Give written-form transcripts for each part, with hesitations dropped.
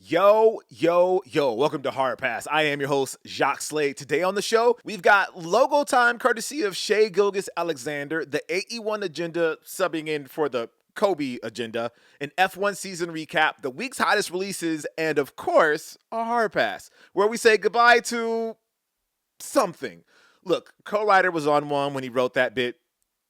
Yo, yo, yo, welcome to Hard Pass. I am your host, Jacques Slade. Today on the show, we've got logo time courtesy of Shai Gilgeous-Alexander, the AE1 agenda subbing in for the Kobe agenda, an F1 season recap, the week's hottest releases, and of course, a Hard Pass, where we say goodbye to something. Look, co-writer was on one when he wrote that bit.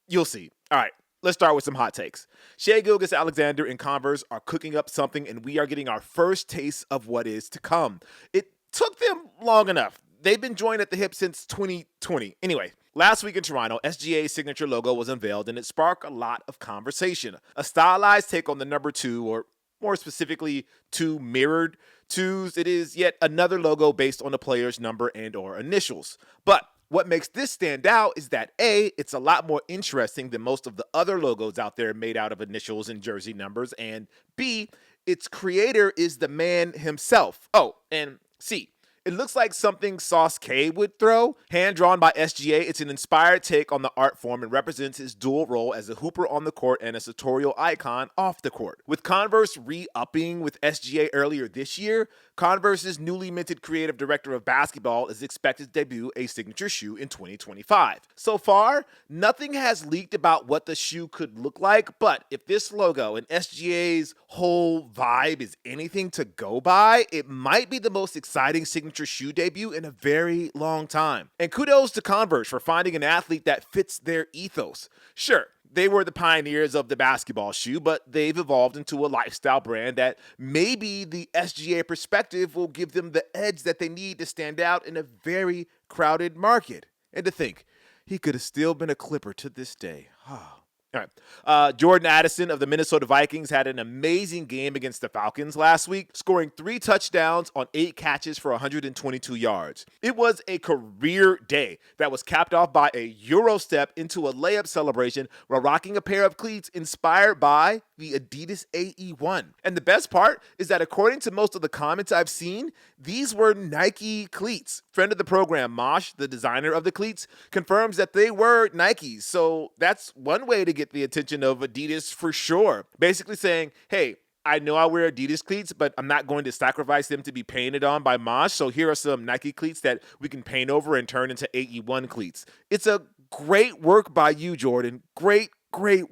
You'll see. All right. Let's start with some hot takes. Shai Gilgeous-Alexander and Converse are cooking up something, and we are getting our first taste of what is to come. It took them long enough. They've been joined at the hip since 2020. Anyway, last week in Toronto, SGA's signature logo was unveiled, and it sparked a lot of conversation. A stylized take on the number 2, or more specifically, 2 mirrored 2s. It is yet another logo based on the player's number and or initials. But what makes this stand out is that A, it's a lot more interesting than most of the other logos out there made out of initials and jersey numbers, and B, its creator is the man himself. Oh, and C, it looks like something Sauce K would throw. Hand-drawn by SGA, it's an inspired take on the art form and represents his dual role as a hooper on the court and a sartorial icon off the court. With Converse re-upping with SGA earlier this year, Converse's newly minted creative director of basketball is expected to debut a signature shoe in 2025. So far, nothing has leaked about what the shoe could look like, but if this logo and SGA's whole vibe is anything to go by, it might be the most exciting signature shoe debut in a very long time. And kudos to Converse for finding an athlete that fits their ethos. Sure, they were the pioneers of the basketball shoe, but they've evolved into a lifestyle brand that maybe the SGA perspective will give them the edge that they need to stand out in a very crowded market. And to think, he could have still been a Clipper to this day. All right. Jordan Addison of the Minnesota Vikings had an amazing game against the Falcons last week, scoring 3 touchdowns on 8 catches for 122 yards. It was a career day that was capped off by a Euro step into a layup celebration while rocking a pair of cleats inspired by the Adidas AE1. And the best part is that according to most of the comments I've seen, these were Nike cleats. Friend of the program, Mosh, the designer of the cleats, confirms that they were Nikes. So that's one way to get the attention of Adidas for sure. Basically saying, hey, I know I wear Adidas cleats, but I'm not going to sacrifice them to be painted on by Mosh. So here are some Nike cleats that we can paint over and turn into AE1 cleats. It's a great work by you, Jordan. Great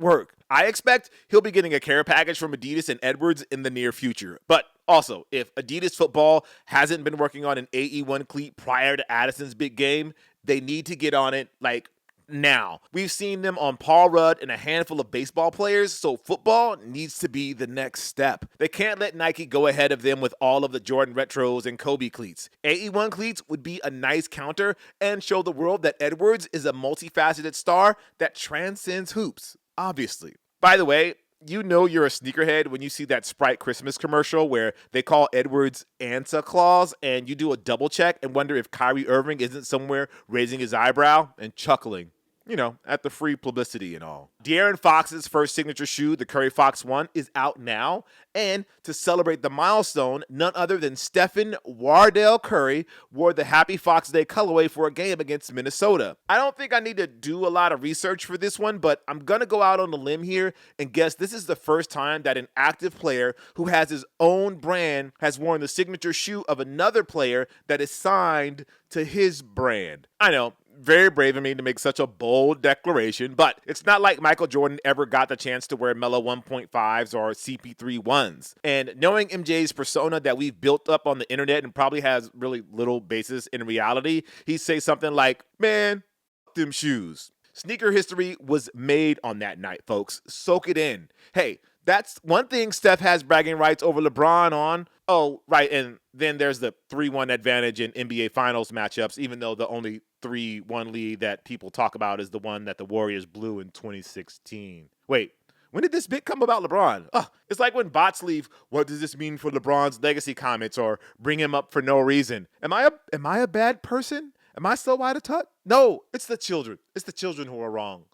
work. I expect he'll be getting a care package from Adidas and Edwards in the near future. But also, if Adidas football hasn't been working on an AE1 cleat prior to Addison's big game, they need to get on it like now. We've seen them on Paul Rudd and a handful of baseball players, so football needs to be the next step. They can't let Nike go ahead of them with all of the Jordan Retros and Kobe cleats. AE1 cleats would be a nice counter and show the world that Edwards is a multifaceted star that transcends hoops, obviously. By the way, you know you're a sneakerhead when you see that Sprite Christmas commercial where they call Edwards Santa Claus and you do a double check and wonder if Kyrie Irving isn't somewhere raising his eyebrow and chuckling. You know, at the free publicity and all. De'Aaron Fox's first signature shoe, the Curry Fox 1, is out now. And to celebrate the milestone, none other than Stephen Wardell Curry wore the Happy Fox Day colorway for a game against Minnesota. I don't think I need to do a lot of research for this one, but I'm going to go out on a limb here and guess this is the first time that an active player who has his own brand has worn the signature shoe of another player that is signed to his brand. I know. Very brave of me to make such a bold declaration, but it's not like Michael Jordan ever got the chance to wear Melo 1.5s or CP3 1s. And knowing MJ's persona that we've built up on the internet and probably has really little basis in reality, he'd say something like, man, f them shoes. Sneaker history was made on that night, folks. Soak it in. Hey, that's one thing Steph has bragging rights over LeBron on. Oh, right, and then there's the 3-1 advantage in NBA Finals matchups, even though the only 3-1 lead that people talk about is the one that the Warriors blew in 2016. Wait, when did this bit come about LeBron? It's like when bots leave, what does this mean for LeBron's legacy comments or bring him up for no reason? Am I a bad person? Am I so out of touch? No, it's the children. It's the children who are wrong.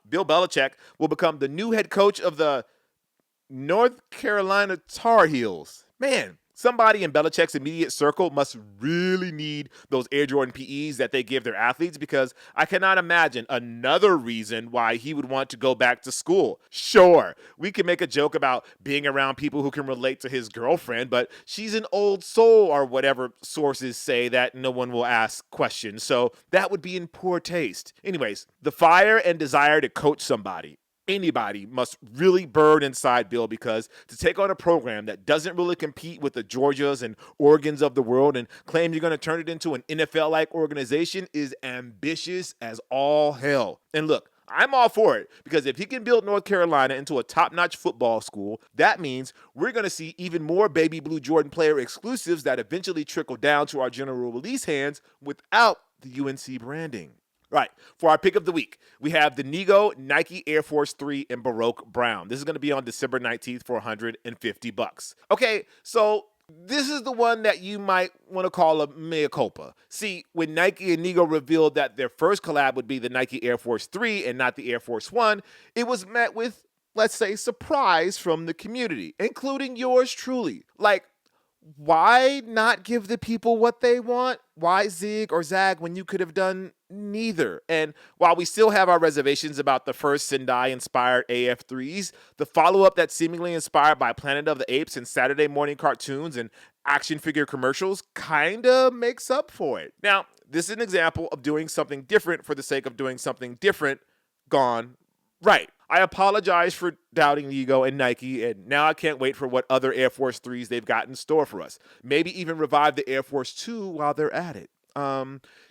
Bill Belichick will become the new head coach of the North Carolina Tar Heels. Man, Somebody in Belichick's immediate circle must really need those Air Jordan PEs that they give their athletes, because I cannot imagine another reason why he would want to go back to school. Sure, we can make a joke about being around people who can relate to his girlfriend, but she's an old soul, or whatever sources say that no one will ask questions, so that would be in poor taste. Anyways, the fire and desire to coach somebody, anybody, must really burn inside Bill, because to take on a program that doesn't really compete with the Georgias and Oregons of the world and claim you're going to turn it into an NFL-like organization is ambitious as all hell. And look, I'm all for it, because if he can build North Carolina into a top-notch football school, that means we're going to see even more baby blue Jordan player exclusives that eventually trickle down to our general release hands without the UNC branding. Right, for our pick of the week, we have the Nego Nike Air Force 3 in Baroque Brown. This is going to be on December 19th for $150. Okay, so this is the one that you might want to call a mea culpa. See, when Nike and Nego revealed that their first collab would be the Nike Air Force 3 and not the Air Force 1, it was met with, let's say, surprise from the community, including yours truly. Like, why not give the people what they want? Why zig or zag when you could have done neither? And while we still have our reservations about the first Sendai-inspired AF3s, the follow-up that's seemingly inspired by Planet of the Apes and Saturday morning cartoons and action figure commercials kinda makes up for it. Now, this is an example of doing something different for the sake of doing something different gone right. I apologize for doubting Nego and Nike, and now I can't wait for what other Air Force 3s they've got in store for us. Maybe even revive the Air Force 2 while they're at it.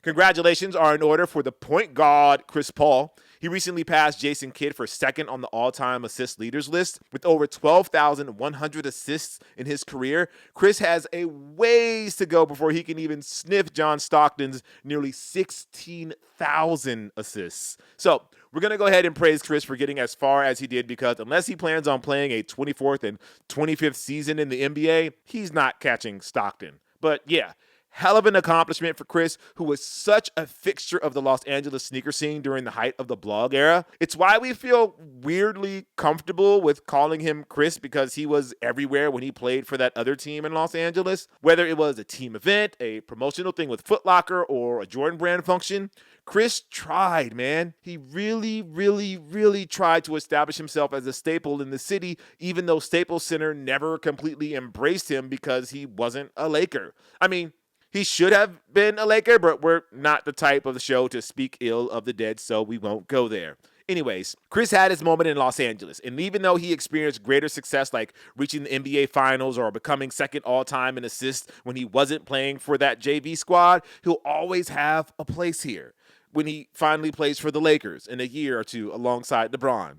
Congratulations are in order for the point guard, Chris Paul. He recently passed Jason Kidd for second on the all-time assist leaders list. With over 12,100 assists in his career, Chris has a ways to go before he can even sniff John Stockton's nearly 16,000 assists. So we're going to go ahead and praise Chris for getting as far as he did, because unless he plans on playing a 24th and 25th season in the NBA, he's not catching Stockton. But yeah, hell of an accomplishment for Chris, who was such a fixture of the Los Angeles sneaker scene during the height of the blog era. It's why we feel weirdly comfortable with calling him Chris, because he was everywhere when he played for that other team in Los Angeles. Whether it was a team event, a promotional thing with Foot Locker, or a Jordan brand function, Chris tried, man. He really tried to establish himself as a staple in the city, even though Staples Center never completely embraced him because he wasn't a Laker. I mean, he should have been a Laker, but we're not the type of the show to speak ill of the dead, so we won't go there. Anyways, Chris had his moment in Los Angeles, and even though he experienced greater success like reaching the NBA Finals or becoming second all-time in assists when he wasn't playing for that JV squad, he'll always have a place here when he finally plays for the Lakers in a year or two alongside LeBron.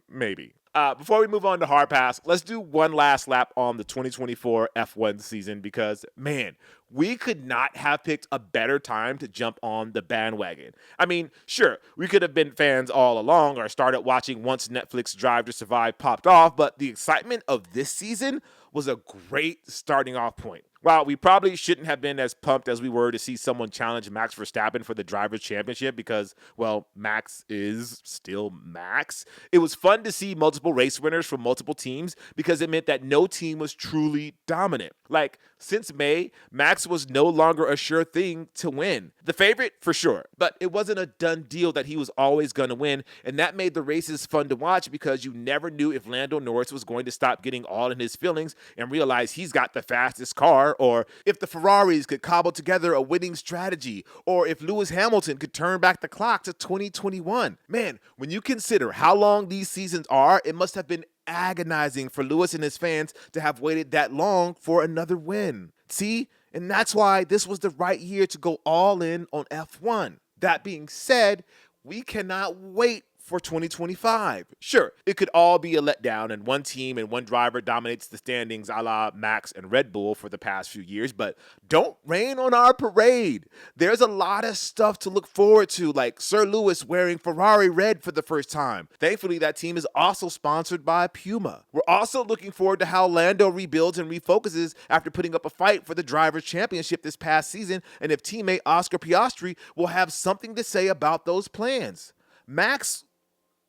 Maybe. Before we move on to Hard Pass, let's do one last lap on the 2024 F1 season, because, man, we could not have picked a better time to jump on the bandwagon. I mean, sure, we could have been fans all along or started watching once Netflix Drive to Survive popped off, but the excitement of this season was a great starting off point. While we probably shouldn't have been as pumped as we were to see someone challenge Max Verstappen for the Drivers' Championship because, well, Max is still Max, it was fun to see multiple race winners from multiple teams, because it meant that no team was truly dominant. Like, since May, Max was no longer a sure thing to win. The favorite, for sure, but it wasn't a done deal that he was always going to win, and that made the races fun to watch, because you never knew if Lando Norris was going to stop getting all in his feelings and realize he's got the fastest car, or if the Ferraris could cobble together a winning strategy, or if Lewis Hamilton could turn back the clock to 2021. Man, when you consider how long these seasons are, it must have been agonizing for Lewis and his fans to have waited that long for another win. See? And that's why this was the right year to go all in on F1. That being said, we cannot wait for 2025. Sure, it could all be a letdown and one team and one driver dominates the standings a la Max and Red Bull for the past few years, but don't rain on our parade. There's a lot of stuff to look forward to, like Sir Lewis wearing Ferrari red for the first time. Thankfully, that team is also sponsored by Puma. We're also looking forward to how Lando rebuilds and refocuses after putting up a fight for the Drivers' Championship this past season, and if teammate Oscar Piastri will have something to say about those plans. Max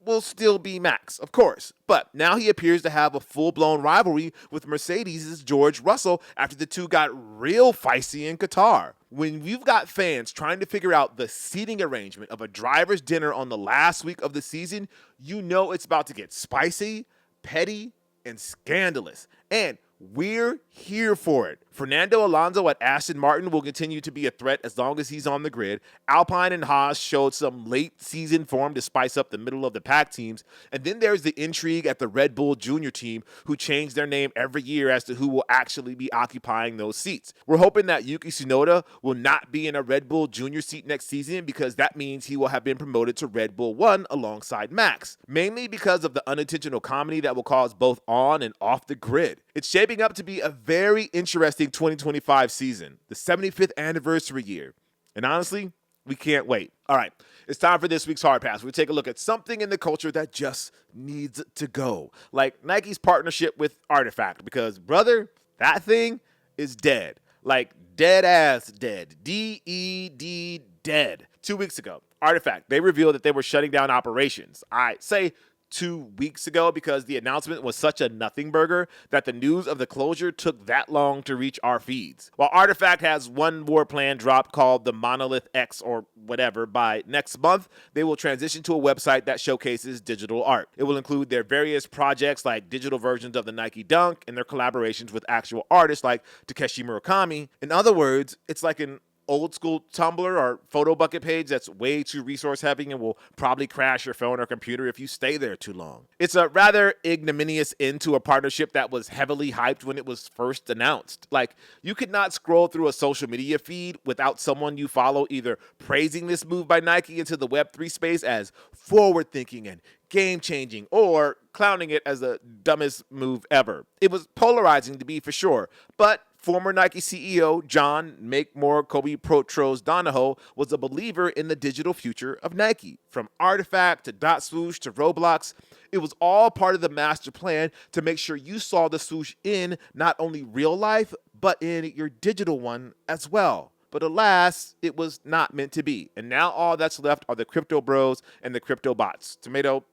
will still be Max, of course. But now he appears to have a full-blown rivalry with Mercedes' George Russell after the two got real feisty in Qatar. When you've got fans trying to figure out the seating arrangement of a driver's dinner on the last week of the season, you know it's about to get spicy, petty, and scandalous. And we're here for it. Fernando Alonso at Aston Martin will continue to be a threat as long as he's on the grid. Alpine and Haas showed some late season form to spice up the middle of the pack teams. And then there's the intrigue at the Red Bull Junior team, who change their name every year as to who will actually be occupying those seats. We're hoping that Yuki Tsunoda will not be in a Red Bull Junior seat next season, because that means he will have been promoted to Red Bull 1 alongside Max, mainly because of the unintentional comedy that will cause both on and off the grid. It's shaping up to be a very interesting 2025 season, the 75th anniversary year. And honestly, we can't wait. All right, it's time for this week's Hard Pass. We'll take a look at something in the culture that just needs to go, like Nike's partnership with RTFK, because, brother, that thing is dead. Like, dead ass dead. D-E-D, dead. 2 weeks ago, RTFK, they revealed that they were shutting down operations. I say 2 weeks ago because the announcement was such a nothing burger that the news of the closure took that long to reach our feeds. While RTFK has one more plan dropped called the Monolith X or whatever by next month, they will transition to a website that showcases digital art. It will include their various projects like digital versions of the Nike Dunk and their collaborations with actual artists like Takeshi Murakami. In other words, it's like an old school Tumblr or photo bucket page that's way too resource heavy and will probably crash your phone or computer if you stay there too long. It's a rather ignominious end to a partnership that was heavily hyped when it was first announced. Like, you could not scroll through a social media feed without someone you follow either praising this move by Nike into the Web3 space as forward thinking and game-changing, or clowning it as the dumbest move ever. It was polarizing, to be for sure, but former Nike CEO John Make More Kobe Protros Donahoe was a believer in the digital future of Nike. From RTFK to Dot Swoosh to Roblox, it was all part of the master plan to make sure you saw the swoosh in not only real life, but in your digital one as well. But alas, it was not meant to be. And now all that's left are the crypto bros and the crypto bots, tomato,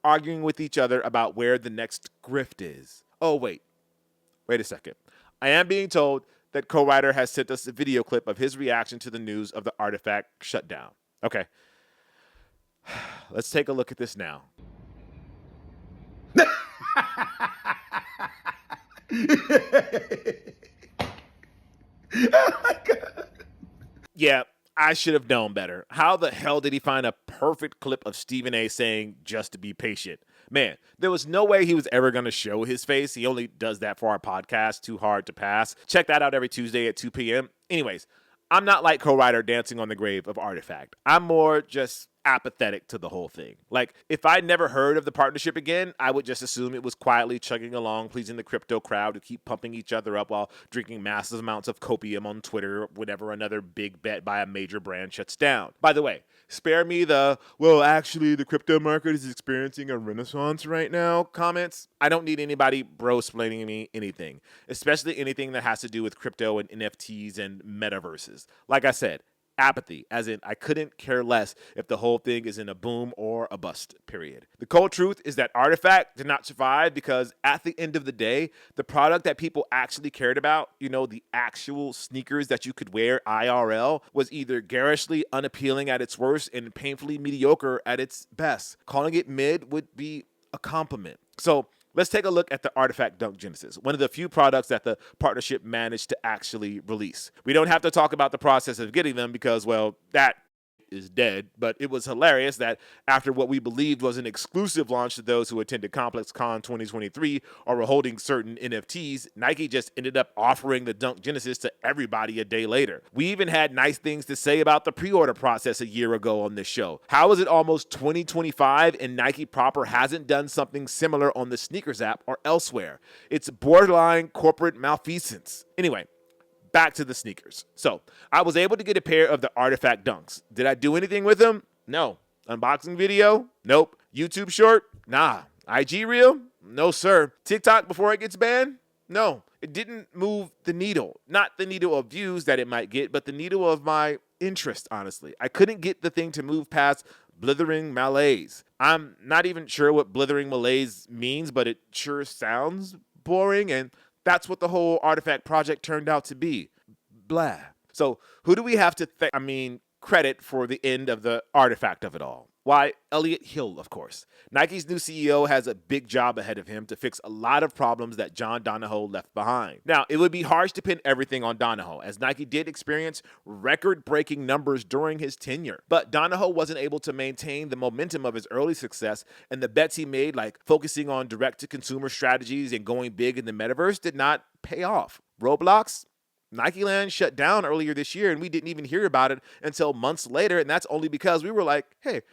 arguing with each other about where the next grift is. Oh, wait a second. I am being told that co-writer has sent us a video clip of his reaction to the news of the RTFK shutdown. Okay, let's take a look at this now. Oh my God. Yeah, I should have known better. How the hell did he find a perfect clip of Stephen A saying just to be patient? Man, there was no way he was ever going to show his face. He only does that for our podcast, Too Hard to Pass. Check that out every Tuesday at 2 p.m. Anyways, I'm not like co-writer dancing on the grave of RTFK. I'm more just apathetic to the whole thing. Like, if I'd never heard of the partnership again, I would just assume it was quietly chugging along, pleasing the crypto crowd who keep pumping each other up while drinking massive amounts of copium on Twitter whenever another big bet by a major brand shuts down. By the way, spare me the, well, actually, the crypto market is experiencing a renaissance right now comments. I don't need anybody bro-splaining me anything, especially anything that has to do with crypto and NFTs and metaverses. Like I said, apathy, as in I couldn't care less if the whole thing is in a boom or a bust, period. The cold truth is that RTFK did not survive because at the end of the day, the product that people actually cared about, you know, the actual sneakers that you could wear IRL, was either garishly unappealing at its worst and painfully mediocre at its best. Calling it mid would be a compliment. So let's take a look at the RTFK Dunk Genesis, one of the few products that the partnership managed to actually release. We don't have to talk about the process of getting them because, well, that is dead, but it was hilarious that after what we believed was an exclusive launch to those who attended Complex Con 2023 or were holding certain NFTs, Nike just ended up offering the Dunk Genesis to everybody a day later. We even had nice things to say about the pre-order process a year ago on this show. How is it almost 2025 and Nike proper hasn't done something similar on the sneakers app or elsewhere? It's borderline corporate malfeasance. Anyway, back to the sneakers. So I was able to get a pair of the RTFK Dunks. Did I do anything with them? No. Unboxing video? Nope. YouTube short? Nah. IG reel? No, sir. TikTok before it gets banned? No. It didn't move the needle. Not the needle of views that it might get, but the needle of my interest, honestly. I couldn't get the thing to move past blithering malaise. I'm not even sure what blithering malaise means, but it sure sounds boring, and that's what the whole Artifact project turned out to be. Blah. So who do we have to credit for the end of the artifact of it all? Why, Elliott Hill, of course. Nike's new CEO has a big job ahead of him to fix a lot of problems that John Donahoe left behind. Now, it would be harsh to pin everything on Donahoe, as Nike did experience record-breaking numbers during his tenure. But Donahoe wasn't able to maintain the momentum of his early success, and the bets he made, like focusing on direct-to-consumer strategies and going big in the metaverse, did not pay off. Roblox? Nike Land shut down earlier this year, and we didn't even hear about it until months later, and that's only because we were like, hey,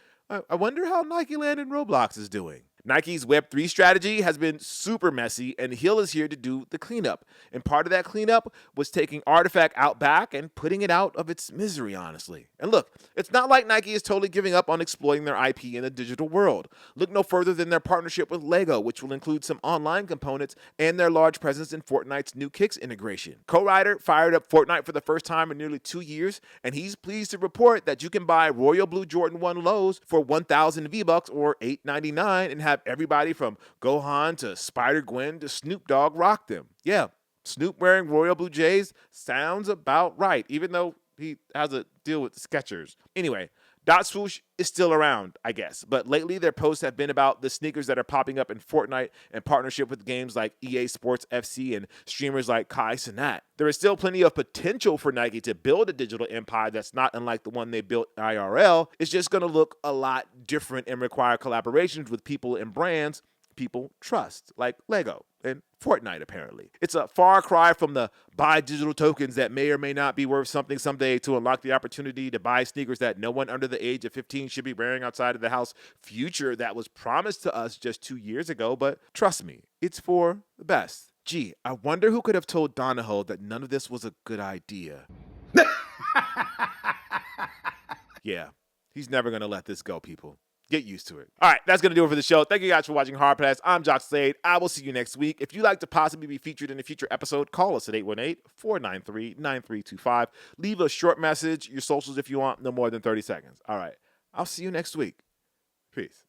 I wonder how Nike Land and Roblox is doing. Nike's Web3 strategy has been super messy, and Hill is here to do the cleanup. And part of that cleanup was taking Artifact out back and putting it out of its misery, honestly. And look, it's not like Nike is totally giving up on exploiting their IP in the digital world. Look no further than their partnership with LEGO, which will include some online components and their large presence in Fortnite's new Kicks integration. Co-Writer fired up Fortnite for the first time in nearly 2 years, and he's pleased to report that you can buy Royal Blue Jordan 1 lows for 1,000 V-Bucks or $8.99 and have everybody from Gohan to Spider-Gwen to Snoop Dogg rock them. Yeah, Snoop wearing Royal Blue Jays sounds about right, even though he has a deal with Skechers. Anyway, Dot Swoosh is still around, I guess, but lately their posts have been about the sneakers that are popping up in Fortnite in partnership with games like EA Sports FC and streamers like Kai Cenat. There is still plenty of potential for Nike to build a digital empire that's not unlike the one they built IRL. It's just going to look a lot different and require collaborations with people and brands people trust, like LEGO and Fortnite, apparently. It's a far cry from the buy digital tokens that may or may not be worth something someday to unlock the opportunity to buy sneakers that no one under the age of 15 should be wearing outside of the house future that was promised to us just 2 years ago, but trust me, it's for the best. Gee, I wonder who could have told Donahoe that none of this was a good idea. Yeah, he's never going to let this go, people. Get used to it. All right, that's going to do it for the show. Thank you guys for watching Hard Pass. I'm Jacques Slade. I will see you next week. If you'd like to possibly be featured in a future episode, call us at 818-493-9325. Leave a short message, your socials if you want, no more than 30 seconds. All right, I'll see you next week. Peace.